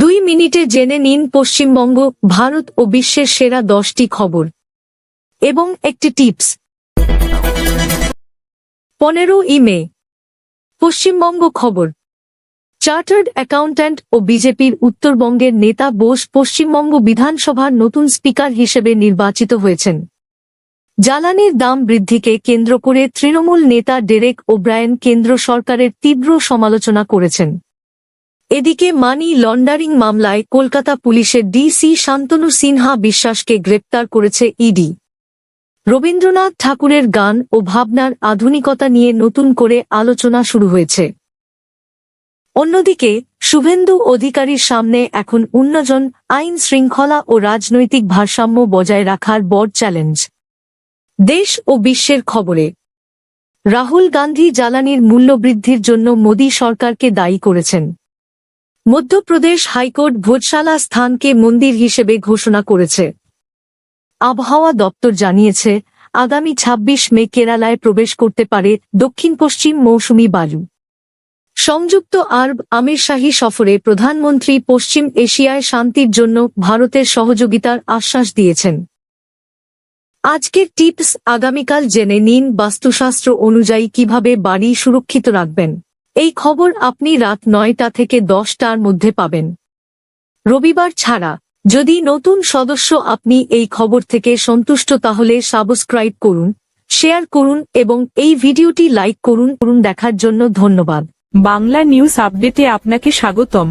2 মিনিটে জেনে নিন পশ্চিমবঙ্গ, ভারত ও বিশ্বের সেরা 10টি খবর এবং একটি টিপস। 15 মে পশ্চিমবঙ্গ খবর। চার্টার্ড অ্যাকাউন্ট্যান্ট ও বিজেপির উত্তরবঙ্গের নেতা বোস পশ্চিমবঙ্গ বিধানসভার নতুন স্পিকার হিসেবে নির্বাচিত হয়েছেন। জ্বালানির দাম বৃদ্ধিকে কেন্দ্র করে তৃণমূল নেতা ডেরেক ওব্রায়েন কেন্দ্র সরকারের তীব্র সমালোচনা করেছেন। এদিকে মানি লন্ডারিং মামলায় কলকাতা পুলিশের ডিসি শান্তনু সিনহা বিশ্বাসকে গ্রেপ্তার করেছে ইডি। রবীন্দ্রনাথ ঠাকুরের গান ও ভাবনার আধুনিকতা নিয়ে নতুন করে আলোচনা শুরু হয়েছে। অন্যদিকে শুভেন্দু অধিকারীর সামনে এখন উন্নয়ন, আইন শৃঙ্খলা ও রাজনৈতিক ভারসাম্য বজায় রাখার বড় চ্যালেঞ্জ। দেশ ও বিশ্বের খবরে রাহুল গান্ধী জ্বালানির মূল্যবৃদ্ধির জন্য মোদী সরকারকে দায়ী করেছেন। মধ্যপ্রদেশ হাইকোর্ট ভোজশালা স্থানকে মন্দির হিসেবে ঘোষণা করেছে। আবহাওয়া দপ্তর জানিয়েছে, আগামী 26 মে কেরালায় প্রবেশ করতে পারে দক্ষিণ পশ্চিম মৌসুমি বায়ু। সংযুক্ত আরব আমিরশাহী সফরে প্রধানমন্ত্রী পশ্চিম এশিয়ায় শান্তির জন্য ভারতের সহযোগিতার আশ্বাস দিয়েছেন। আজকের টিপস, আগামীকাল জেনে নিন বাস্তুশাস্ত্র অনুযায়ী কিভাবে বাড়ি সুরক্ষিত রাখবেন। এই খবর আপনি রাত 9টা থেকে 10টার মধ্যে পাবেন, রবিবার ছাড়া। যদি নতুন সদস্য আপনি এই খবর থেকে সন্তুষ্ট তাহলে সাবস্ক্রাইব করুন, শেয়ার করুন এবং এই ভিডিওটি লাইক করুন। দেখার জন্য ধন্যবাদ। বাংলা নিউজ আপডেটে আপনাকে স্বাগতম।